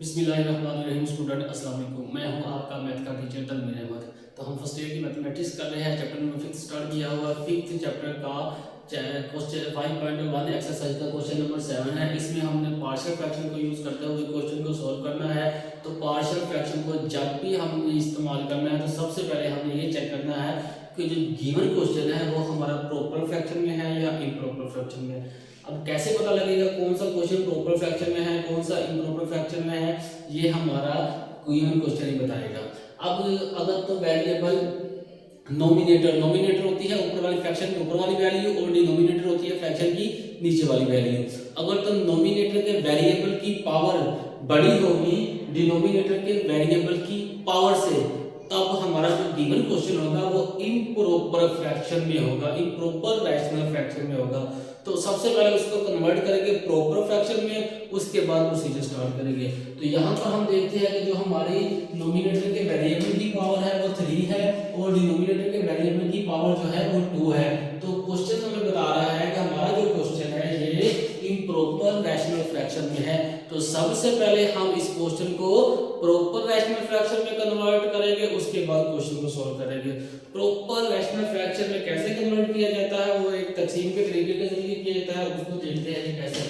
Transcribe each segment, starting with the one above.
बिस्मिल्लाहिर्रहमानिर्रहीम। स्टूडेंट अस्सलाम वालेकुम। मैं हूं आपका मैथ का टीचर तनवीर अहमद। तो हम फर्स्ट ईयर की मैथमेटिक्स कर रहे हैं। चैप्टर नंबर 5 स्टार्ट किया हुआ। 5th चैप्टर का क्वेश्चन 5.1 एक्सरसाइज का क्वेश्चन नंबर 7 है। इसमें हमने पार्शियल फ्रैक्शन को यूज करते हुए क्वेश्चन को सॉल्व करना है। तो पार्शियल फ्रैक्शन को जब भी हमने इस्तेमाल करना है तो सबसे पहले हमें ये चेक करना है कि जो गिवन क्वेश्चन है वो हमारा प्रॉपर फ्रैक्शन में है या इम्प्रॉपर फ्रैक्शन में है। अब कैसे पता लगेगा कौन सा क्वेश्चन प्रॉपर फ्रैक्शन में है कौन सा इम्प्रॉपर फ्रैक्शन में है, ये हमारा गिवन क्वेश्चन ही बताएगा। अब अगर तो वेरिएबल नोमिनेटर होती है ऊपर वाली फ्रैक्शन की ऊपर वाली वैल्यू और डिनोमिनेटर होती है फ्रैक्शन की नीचे वाली वैल्यू। अगर तो नोमिनेटर के वेरिएबल की पावर बड़ी होगी डिनोमिनेटर के वेरिएबल की पावर से, तब हमारा जो गिवन क्वेश्चन होगा वो इम्प्रॉपर फ्रैक्शन में होगा, इम्प्रॉपर रैशनल फ्रैक्शन में होगा। तो सबसे पहले उसको कन्वर्ट करेंगे प्रॉपर फ्रैक्शन में, उसके बाद प्रोसीजर स्टार्ट करेंगे। तो यहाँ पर हम देखते हैं कि जो हमारी नोमिनेटर के वेरिएबल की पावर है वो 3 है और डिनोमिनेटर के वेरिएबल की पावर जो है वो 2 है। तो क्वेश्चन हमें बता रहा है कि हमारा जो क्वेश्चन है ये इम्प्रॉपर रैशनल फ्रैक्शन में है। तो सबसे पहले हम इस क्वेश्चन को प्रॉपर रैशनल फ्रैक्शन में कन्वर्ट करेंगे, उसके बाद क्वेश्चन को सॉल्व करेंगे। प्रॉपर रैशनल फ्रैक्शन में कैसे कन्वर्ट किया जाता है, वो एक तकसीम के तरीके के जरिए किया जाता है, उसको देखते हैं कि कैसे।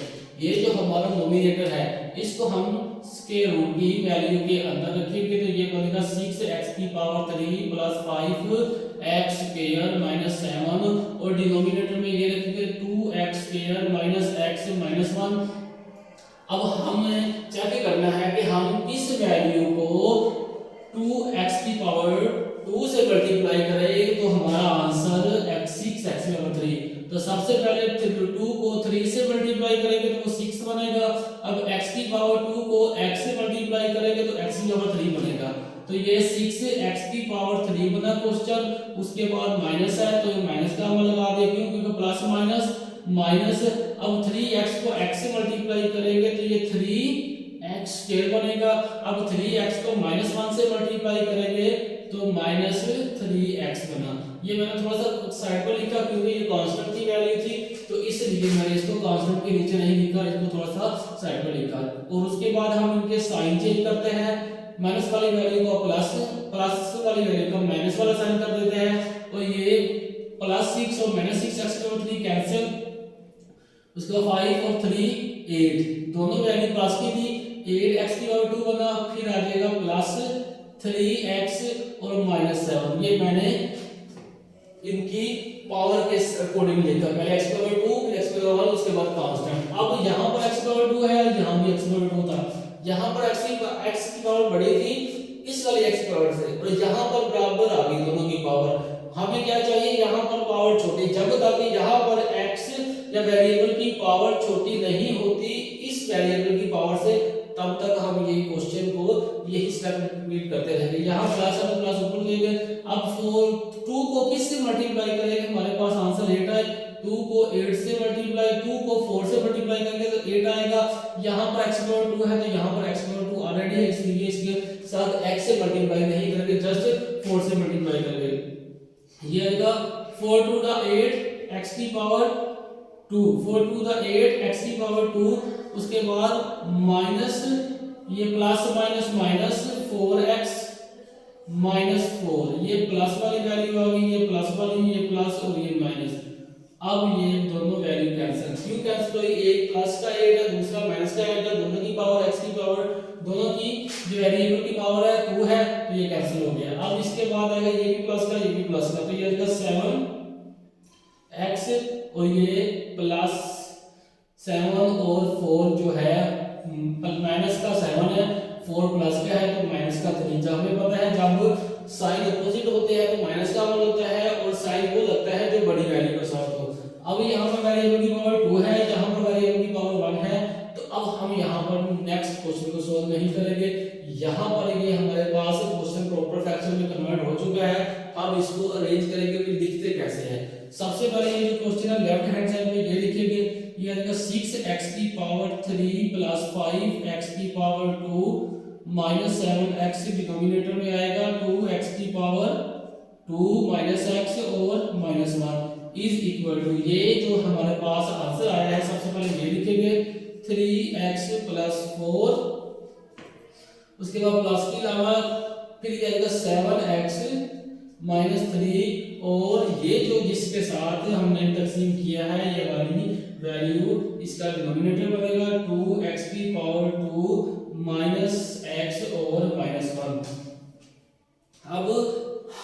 ये जो हमारा नोमिनेटर है इसको हम स्क्वायर रूट की वैल्यू के अंदर रखेंगे तो ये बनेगा 6x की power 3 plus 5x square minus 7 और डिनोमिनेटर में ये रखेंगे 2x square minus x minus 1। अब हमें चेक करना है कि हम इस वैल्यू को 2x की पावर 2 से मल्टीप्लाई करें तो हमारा आंसर 6x बराबर 3। तो सबसे पहले 2 को 3 से मल्टीप्लाई करेंगे तो वो 6 बनेगा। अब x की पावर 2 को x से मल्टीप्लाई करेंगे तो x की पावर 3 बनेगा। तो ये 6x की पावर 3 बना क्वेश्चन। उसके बाद माइनस है तो माइनस का हम लगा दें क्योंकि प्लस माइनस माइनस। अब 3x को x से मल्टीप्लाई करेंगे तो ये 3x स्क्वायर बनेगा। अब 3x को -1 से मल्टीप्लाई करेंगे तो -3x बना। ये मैंने थोड़ा सा साइड पर लिखा क्योंकि ये कांस्टेंट की वैल्यू थी तो इसलिए मैंने इसको कांस्टेंट के नीचे नहीं लिखा, इसको थोड़ा सा साइड पर लिखा। और उसके बाद हम इनके साइन चेंज करते हैं, माइनस वाली वैल्यू को प्लस वाली वैल्यू को माइनस वाला साइन कर देते हैं और ये +6 और -6x की पावर 3 कैंसिल। उसके बाद 5 और 3 8 दोनों वैल्यू प्लस की थी, 8x की पावर 2 बना। फिर आ जाएगा प्लस 3x और -7। ये मैंने इनकी पावर के अकॉर्डिंग लिखा, पहले x की पावर 2 फिर x की पावर 1 उसके बाद कांस्टेंट। अब यहाँ पर x की पावर 2 है यहाँ भी x की पावर 2 था। यहाँ पर x की पावर बड़ी थी इस वाली x की पावर से और यहाँ पर बराबर आ गई दोनों की पावर। हमें क्या चाहिए, यहाँ पर पावर छोटी, जब तक यहाँ पर x या वेरिएबल की पावर छोटी नहीं होती इस वेरिएबल की पावर से, तब तक हम यही क्वेश्चन को यही स्टेप रिपीट करते रहेंगे। यहाँ प्लस ऊपर लेंगे। अब 2 को किस से मल्टीप्लाई करेंगे, हमारे पास आंसर 8 है। 2 को 8 से मल्टीप्लाई 2 को 4 से मल्टीप्लाई करेंगे तो 8 आएगा। यहाँ पर x पावर 2 है तो यहाँ पर x पावर 2 ऑलरेडी है इसलिए इसके साथ x से मल्टीप्लाई नहीं करेंगे, जस्ट 4 से मल्टीप्लाई करेंगे। ये आएगा 4 टू द 8 x की पावर 2, 4 टू द 8 x की पावर 2। उसके बाद माइनस ये plus minus minus 4x minus 4, ये प्लस वाली वैल्यू आ गई, ये प्लस वाली, ये प्लस और ये माइनस। अब ये दोनों वैल्यू कैंसिल, क्यों कैंसिल हुई, एक प्लस का 8 है दूसरा माइनस का 8 है, दोनों की पावर x की पावर दोनों की जो वेरिएबल की पावर है 2 है तो ये कैंसिल हो गया। अब इसके बाद आएगा ये भी प्लस का ये भी प्लस का, तो ये आएगा 7x और ये प्लस 7 और 4 जो है माइनस का 7 है, 4 प्लस का है तो माइनस का 3। जब हमें पता है जब साइन अपोजिट होते हैं तो माइनस का अमल होता है और साइन वो लगता है जो बड़ी वैल्यू के साथ हो। अब यहाँ पर वेरिएबल की पावर 2 है, यहाँ पर वेरिएबल की पावर 1 है। तो अब हम यहाँ पर नेक्स्ट क्वेश्चन को सॉल्व नहीं करेंगे। यहाँ पर ये हमारे पास क्वेश्चन प्रॉपर फ्रैक्शन में कन्वर्ट हो चुका है। अब इसको अरेंज करेंगे कि दिखते कैसे हैं। सबसे पहले ये जो क्वेश्चन है लेफ्ट हैंड साइड में ये लिखेंगे, ये आएगा 6x की पावर 3 प्लस 5x की पावर 2 माइनस 7x डिनोमिनेटर में आएगा 2x की पावर 2 माइनस x और माइनस 1 इज इक्वल टू, ये जो हमारे पास आंसर आया है सबसे पहले ये लिखेंगे 3x प्लस 4 उसके बाद प्लस के अलावा फिर क्या आएगा 7x माइनस 3, और ये जो जिसके साथ हमने तकसीम किया है ये वाली वैल्यू, इसका डिनोमिनेटर बनेगा 2x की पावर 2 माइनस x और माइनस 1। अब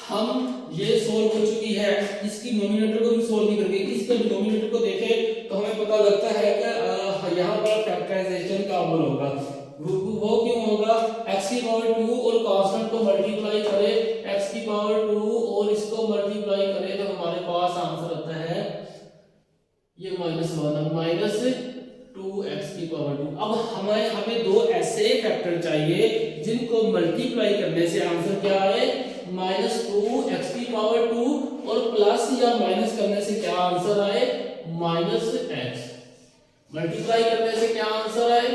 हम ये सोल्व हो चुकी है, इसकी नोमिनेटर को भी सोल्व नहीं करके इसके डिनोमिनेटर को देखें तो हमें पता लगता है कि यहाँ पर फैक्टराइजेशन का अमल होगा। वो क्यों होगा, x की पावर 2 और कांस्टेंट को मल्टीप्लाई करें, x की पावर 2 और इसको मल्टीप्लाई करें तो हमारे पास आंसर आता है ये -1 माइनस 2x की पावर 2। अब हमें दो ऐसे फैक्टर चाहिए जिनको मल्टीप्लाई करने से आंसर क्या आए, -2x की पावर 2, और प्लस या माइनस करने से क्या आंसर आए, -x। मल्टीप्लाई करने से क्या आंसर आए,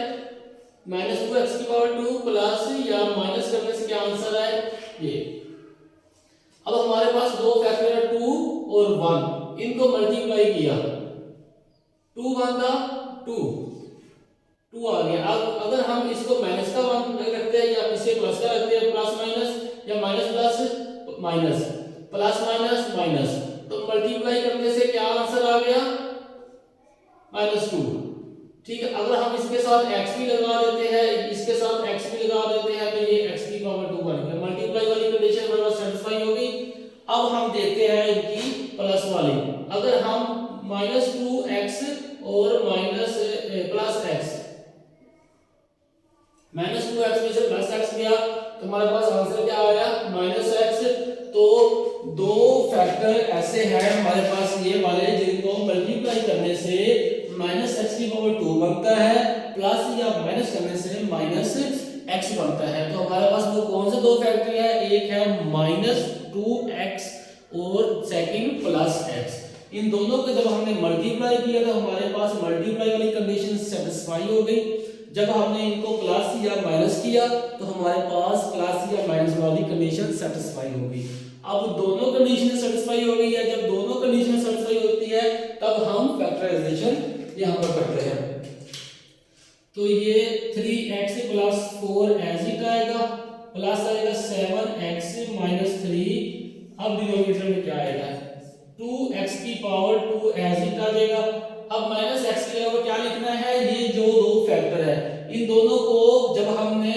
-2x की पावर 2 प्लस या माइनस करने से क्या आंसर आए ये। अब हमारे पास दो फैक्टर है 2 और 1, इनको मल्टीप्लाई किया 2 1 2 आ गया। अब अगर हम इसको माइनस का 1 रखते हैं या इसे प्लस का रखते हैं, प्लस माइनस या minus plus minus, plus minus minus, तो मल्टीप्लाई करने से क्या आंसर आ गया, -2। ठीक है, अगर हम इसके साथ x भी लगा देते हैं, इसके साथ x भी लगा देते हैं, तो ये x की पावर 2 बन गया। मल्टीप्लाई वाली कंडीशन हमारे पास सेटिस्फाई हो गई। अब हम देखते हैं इनकी प्लस वाली। अगर हम -2x और माइनस प्लस x, -2x में से प्लस x गया तो हमारे पास आंसर क्या आया, -x। तो दो फैक्टर ऐसे हैं हमारे पास ये वाले जिनको मल्टीप्लाई करने से -x की पावर 2 बनता है, प्लस या माइनस करने से -x बनता है। तो हमारे पास वो कौन से दो फैक्टर है, एक है -2x और सेकंड +x। इन दोनों को जब हमने मल्टीप्लाई किया तो हमारे पास मल्टीप्लाई वाली कंडीशन सेटिस्फाई हो गई। जब हमने इनको प्लस या माइनस किया तो हमारे पास प्लस या माइनस वाली कंडीशन सेटिस्फाई हो गई। अब दोनों कंडीशन सेटिस्फाई हो गई है, जब दोनों कंडीशन सेटिस्फाई होती है तब हम फैक्टराइजेशन यहाँ पर करते हैं। तो ये 3x + 4 एज इट आएगा, प्लस आएगा 7x - 3। अब डिनोमिनेटर में क्या आएगा, 2x की पावर 2 एज इट आ जाएगा। अब -x की जगह क्या लिखना है, ये जो दो फैक्टर है इन दोनों को जब हमने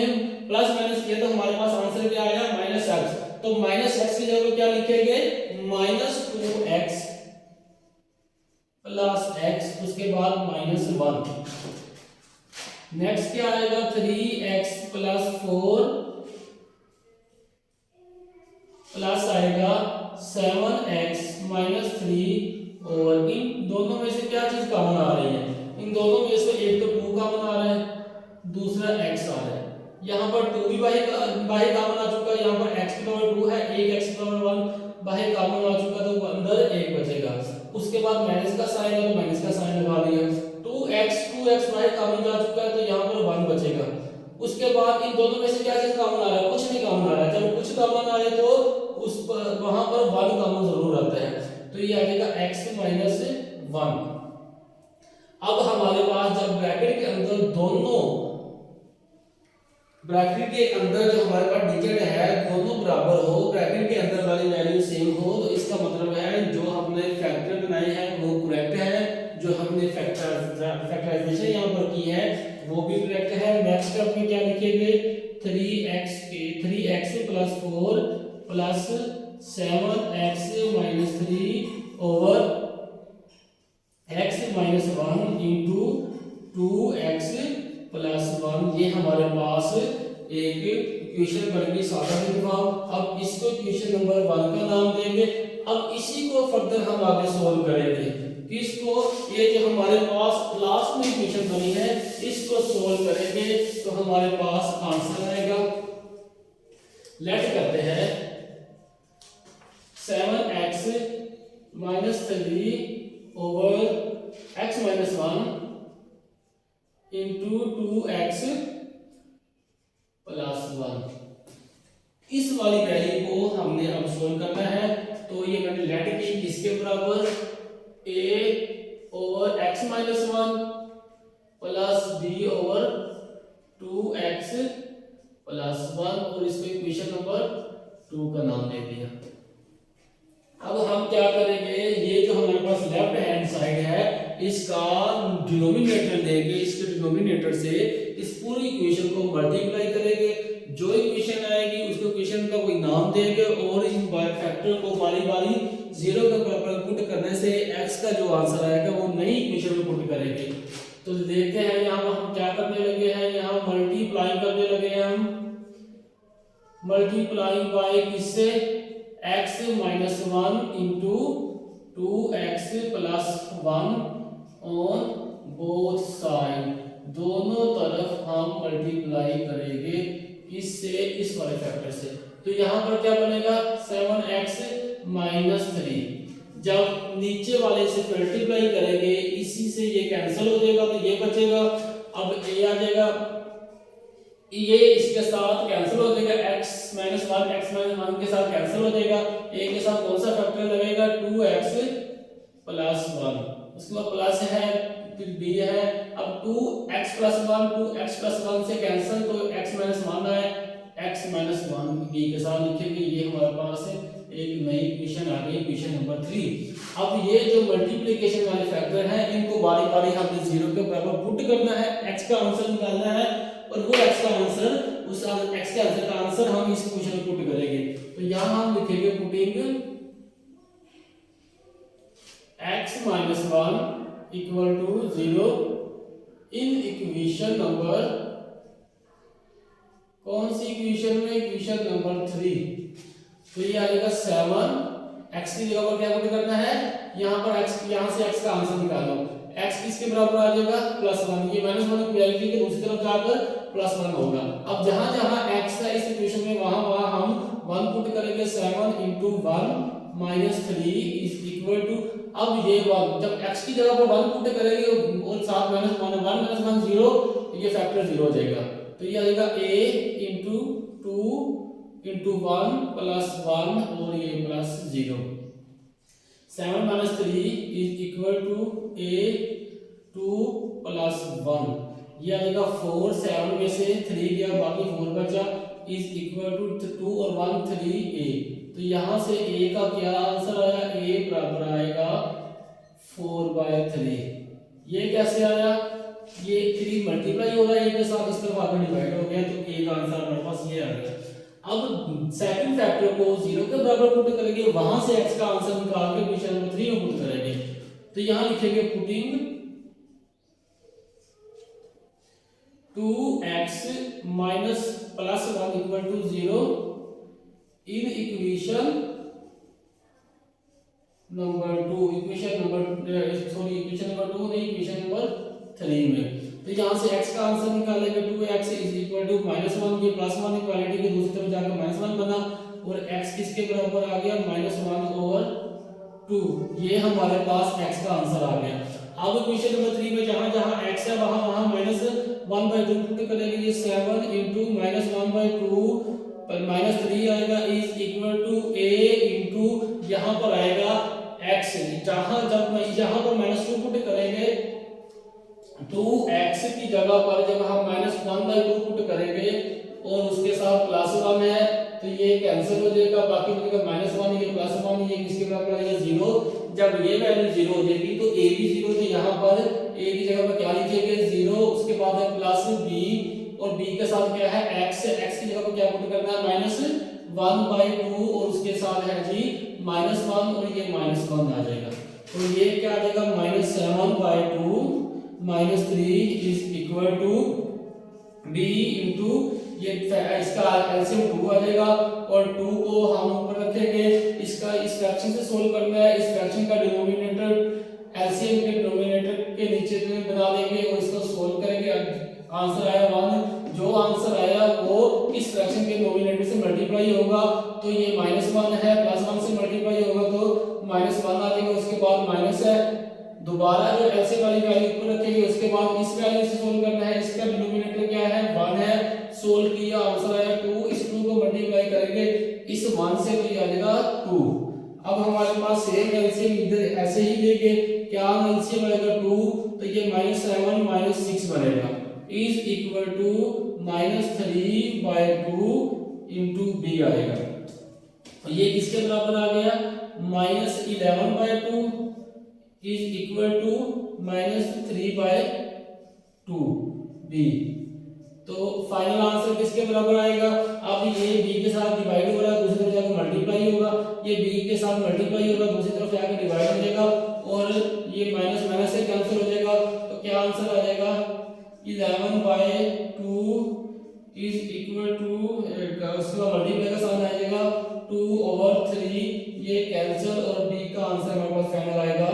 प्लस माइनस किया तो हमारे पास आंसर क्या आया, -x। तो -x की जगह क्या लिखेंगे, -2x + x, उसके बाद -1। नेक्स्ट क्या आएगा, 3x + 4 प्लस आएगा 7x - 3, और इन दोनों में से क्या चीज कॉमन आ रही है, इन दोनों में से एक तो 2 कॉमन आ रहा है, दूसरा x आ रहा है। यहाँ पर 2 भी बाहर कॉमन आ चुका है, यहाँ पर x की पावर 2 है, एक x की पावर 1 बाहर कॉमन आ चुका, तो अंदर 1 बचेगा। उसके बाद माइनस का साइन है तो माइनस का साइन लगा दिया, 2x बाहर कॉमन जा चुका है तो यहाँ पर 1 बचेगा। उसके बाद इन दोनों में से क्या चीज कॉमन आ रहा है, कुछ नहीं कॉमन आ रहा है। जब कुछ कॉमन आ रहा है तो उस पर वहां पर 1 कॉमन जरूर आता है, तो ये आ जाएगा x - 1। अब हमारे पास जब ब्रैकेट के अंदर दोनों ब्रैकेट के अंदर जो हमारे पास डिजिट है दोनों बराबर हो, ब्रैकेट के अंदर वाली वैल्यू सेम हो, तो इसका मतलब है जो हमने फैक्टर बनाए हैं वो करेक्ट है, जो हमने फैक्टराइजेशन यहाँ पर की है वो भी करेक्ट है। नेक्स्ट स्टेप में क्या लिखेंगे, 3x + 4 plus 7x - 3 over x - 1 into 2x + 1। ये हमारे पास एक इक्वेशन बन गई साधारण फॉर्म। अब इसको इक्वेशन नंबर 1 का नाम देंगे। अब इसी को फर्दर हम आगे सोल्व करेंगे, किसको, ये जो हमारे पास लास्ट में इक्वेशन बनी है इसको सोल्व करेंगे तो हमारे पास आंसर आएगा। लेट करते हैं 7x - 3 over x - 1 into 2x + 1। इस वाली वैल्यू को हमने अब सोल्व करना है, तो ये मैंने लेट की किसके बराबर, a over x - 1 plus b over 2x +1 और इसको इक्वेशन नंबर 2 का नाम दे दिया। अब हम क्या करेंगे, ये जो हमारे पास लेफ्ट हैंड साइड है इसका डिनोमिनेटर लेंगे, इसके डिनोमिनेटर से इस पूरी इक्वेशन को मल्टीप्लाई करेंगे। जो इक्वेशन आएगी उसको इक्वेशन का कोई नाम देंगे और इन फैक्टर को बारी बारी 0 के बराबर पुट करने से x का जो आंसर आएगा वो नई इक्वेशन में पुट करेंगे। तो देखते हैं यहाँ पर हम क्या करने लगे हैं, यहाँ मल्टीप्लाई करने लगे हैं हम, मल्टीप्लाई बाय किससे, x minus 1 into 2x plus 1 on both side, दोनों तरफ हम मल्टीप्लाई करेंगे इससे, इस वाले फैक्टर से। तो यहाँ पर क्या बनेगा 7x माइनस 3, जब नीचे वाले से मल्टीप्लाई करेंगे इसी से ये कैंसिल हो जाएगा तो ये बचेगा। अब a आ जाएगा, ये इसके साथ कैंसिल हो जाएगा, x माइनस 1 के साथ कैंसिल हो जाएगा। a के साथ कौन सा फैक्टर लगेगा 2x प्लस 1, उसके बाद प्लस है फिर b है। अब 2x प्लस 1 से कैंसिल तो x माइनस 1 है, x माइनस 1 b के साथ लिखेंगे। ये हमारे पास एक नई इक्वेशन आ गई, इक्वेशन नंबर 3। अब ये जो मल्टीप्लिकेशन वाले फैक्टर हैं इनको बारी बारी हमने 0 के बराबर पुट करना है, x का आंसर निकालना है और वो x का आंसर, उस x के आंसर का आंसर हम इस इक्वेशन में पुट करेंगे। तो यहां हम लिखेंगे putting x minus 1 equal to 0 in equation number, कौन सी इक्वेशन में, इक्वेशन नंबर 3। तो ये आएगा 7, x की जगह पर क्या पुट करना है, यहाँ पर x, यहाँ से x का आंसर निकालो। x किसके बराबर आ जाएगा +1, ये -1 इक्वालिटी के दूसरी तरफ जाकर +1 होगा। अब जहां जहां x है इस इक्वेशन में वहां वहां हम 1 पुट करेंगे, 7 into 1 minus 3 is equal to, अब ये 1 जब x की जगह पर 1 पुट करेंगे और साथ -1 1 0, ये फैक्टर 0 हो जाएगा। तो ये आ जाएगा a इंटू 2 इंटू 1 प्लस 1 और ये plus 0। 7 minus 3 is equal to a 2 plus 1, ये आ जाएगा 4, 7 में से 3 गया बाकी 4 बचा, इज इक्वल टू 2 और 1 3a। तो यहाँ से a का क्या आंसर आया, a बराबर आएगा 4/3। ये कैसे आया, ये 3 मल्टीप्लाई हो रहा है a के साथ, इस तरफ आगे डिवाइड हो गया तो a का आंसर हमारे पास ये आ गया। अब सेकंड फैक्टर को 0 के बराबर पुट करेंगे, वहां से x का आंसर निकाल के इक्वेशन नंबर 3 में पुट करेंगे। तो यहां लिखेंगे putting 2x minus plus 1 equal to 0 in equation number 2, equation number 2 नहीं, इक्वेशन नंबर 3 में। तो यहाँ से x का आंसर निकालेंगे, 2x इज इक्वल टू -1, ये +1 इक्वालिटी के दूसरी तरफ जाकर -1 बना और x किसके बराबर आ गया -1/2, ये हमारे पास x का आंसर आ गया। अब इक्वेशन नंबर 3 में जहां जहां x है वहां वहां -1/2 पुट करेंगे, ये 7 इंटू -1/2 पर -3 आएगा is equal to a into यहाँ पर आएगा x, जहां जब यहाँ पर -2 पुट करेंगे 2x की जगह पर जब हम -1/2 पुट करेंगे और उसके साथ +1 है तो ये कैंसिल हो जाएगा, बाकी बचेगा -1, ये +1, ये किसके बराबर आ जाएगा 0। जब ये वैल्यू 0 हो जाएगी तो a भी 0, तो यहाँ पर a की जगह पर क्या लिखेंगे 0, उसके बाद है प्लस b और b के साथ क्या है x, x की जगह पर क्या पुट करना है -1/2 और उसके साथ है जी -1 और ये -1 आ जाएगा। तो ये क्या आ जाएगा -7/2 -3 is equal to b into ये इसका एलसीएम 2 आ जाएगा और 2 को हम ऊपर रखेंगे, इसका इस फ्रैक्शन से सोल्व करना है, इस फ्रैक्शन का डिनोमिनेटर एलसीएम के डिनोमिनेटर के नीचे में बना देंगे और इसको सोल्व करेंगे। आंसर आया 1, जो आंसर आया वो इस फ्रैक्शन के डिनोमिनेटर से मल्टीप्लाई होगा, तो ये -1 है, +1 से मल्टीप्लाई होगा तो -1 आ जाएगा, उसके बाद माइनस है, दोबारा जो एलसीएम वाली वैल्यू ऊपर रखेंगे, उसके बाद इस वैल्यू से सोल्व करना है, इसका डिनोमिनेटर क्या है 1 है, सोल्व किया आंसर आया 2, इस 2 को मल्टीप्लाई करेंगे इस 1 से तो ये आ जाएगा 2। अब हमारे पास सेम एलसीएम इधर ऐसे ही लेंगे, क्या एलसीएम आएगा 2, तो ये -7 -6 बनेगा is equal to -3/2 into b आएगा। तो ये किसके बराबर आ गया? -11/2 इज इक्वल टू -3/2 बी। तो फाइनल आंसर किसके बराबर आएगा? अब ये बी के साथ डिवाइड हो रहा है, दूसरी तरफ जाकर मल्टीप्लाई होगा, ये बी के साथ मल्टीप्लाई होगा, दूसरी तरफ जाकर डिवाइड हो जाएगा और ये माइनस माइनस से कैंसिल हो जाएगा। तो क्या आंसर आ जाएगा? 11/2 इज इक्वल टू उसका मल्टीप्लाई का साइन आ जाएगा 2/3, ये कैंसिल और बी का आंसर हमारे पास फाइनल आएगा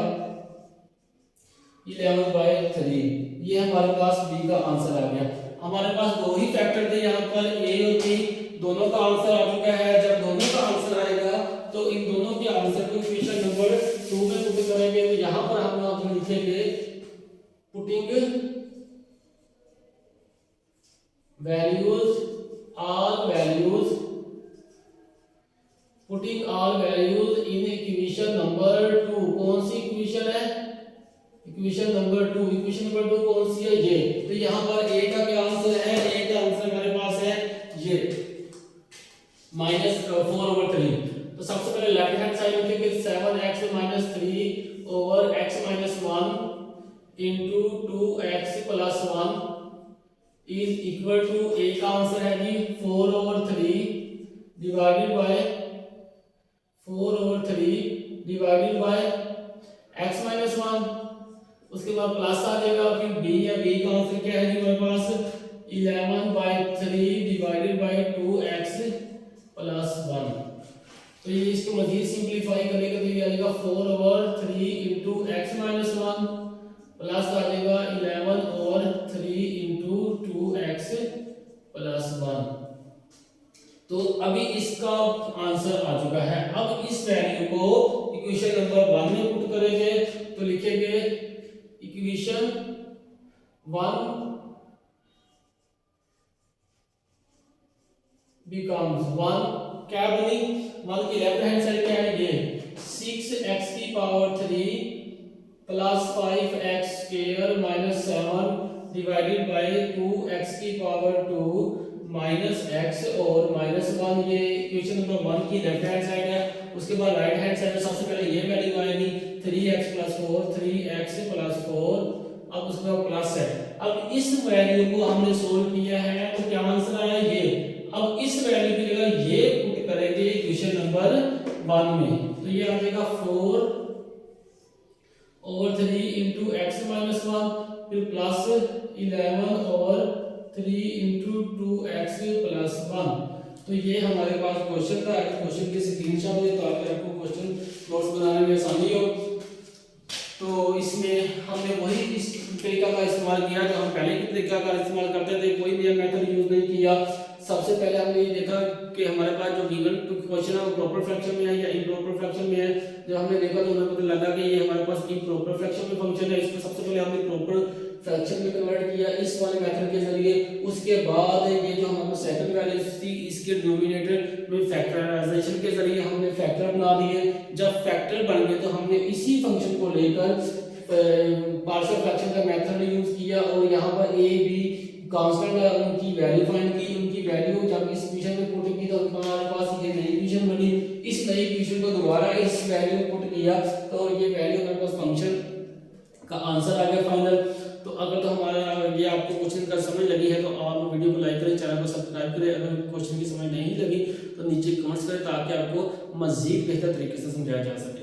11/3। ये हमारे पास बी का आंसर आ गया। हमारे पास दो ही फैक्टर थे यहाँ पर, ए और बी, दोनों का आंसर आ चुका है। जब दोनों का आंसर आएगा तो इन दोनों के आंसर को इक्वेशन नंबर 2 में पुट करेंगे। तो यहाँ पर हम आपको लिखेंगे putting all values in equation number 2। कौन सी इक्वेशन है? Equation number 2। इक्वेशन नंबर 2 कौन सी है? ये। तो यहाँ पर ए का क्या आंसर है? ए का आंसर हमारे पास है ये -4/3। तो सबसे पहले लेफ्ट हैंड साइड लिखेंगे 7x - 3/x - 1 into 2x + 1 is equal to, A का आंसर है जी 4/3 डिवाइडेड बाय x - 1। उसके बाद प्लस आ जाएगा, फिर बी है, बी का आंसर क्या है जी हमारे पास 11/3 डिवाइडेड बाय 2x + 1। तो ये इसको मजीद सिंपलीफाई करेंगे तो ये आ जाएगा 4/3 इंटू x - 1 प्लस आ जाएगा 11/3 इंटू 2x + 1। तो अभी इसका आंसर आ चुका है। अब इस वैल्यू को इक्वेशन नंबर 1 में पुट करेंगे तो लिखेंगे इक्वेशन 1 becomes 1, क्या बनी? 1 की लेफ्ट हैंड साइड क्या है? ये 6x³ plus 5x² minus 7 divided by 2x² minus x और -1। ये इक्वेशन नंबर 1 की लेफ्ट हैंड साइड है। उसके बाद राइट हैंड साइड में सबसे पहले ये वैल्यू आएगी 3x + 4 3x + 4। अब उसके बाद प्लस है। अब इस वैल्यू को हमने सोल्व किया है तो क्या आंसर आया? ये। अब इस वैल्यू की जगह ये पुट करेंगे इक्वेशन नंबर 1 में, तो ये आ जाएगा 4/3 इंटू x - 1 फिर प्लस 11/3 इंटू 2x + 1। तो ये हमारे पास क्वेश्चन था। अगर क्वेश्चन के स्क्रीनशॉट ले तो आपको क्वेश्चन नोट्स बनाने में आसानी हो। तो इसमें हमने वही इस तरीका का इस्तेमाल किया जो हम पहले के तरीका का इस्तेमाल करते थे, कोई नया मेथड यूज नहीं किया। सबसे पहले हमने ये देखा कि हमारे पास जो गिवन क्वेश्चन है वो प्रॉपर फ्रैक्शन में है या इम्प्रॉपर फ्रैक्शन में है। जब हमने देखा तो हमें पता लगा कि ये हमारे पास इम्प्रॉपर फ्रैक्शन में फंक्शन है। इसको सबसे पहले हमने प्रॉपर फ्रैक्शन में कन्वर्ट किया इस वाले मेथड के जरिए। उसके बाद ये जो हमारे सेकंड वैल्यू थी इसके डिनोमिनेटर में फैक्टराइजेशन के जरिए हमने फैक्टर बना दिए। जब फैक्टर बन गए तो हमने इसी फंक्शन को लेकर पार्शियल फ्रैक्शन का मेथड यूज किया और यहाँ पर ए बी कांस्टेंट है उनकी वैल्यू फाइंड की। उनकी वैल्यू जब इस इक्वेशन में पुट की तो हमारे पास ये नई इक्वेशन बनी। इस नई इक्वेशन को दोबारा इस वैल्यू में पुट किया तो ये वैल्यू हमारे पास फंक्शन का आंसर आ गया फाइनल। तो अगर तो हमारा ये आपको क्वेश्चन का समझ लगी है तो आप वीडियो को लाइक करें, चैनल को सब्सक्राइब करें। अगर क्वेश्चन की समझ नहीं लगी तो नीचे कमेंट्स करें ताकि आपको मजीद बेहतर तरीके से समझाया जा सके।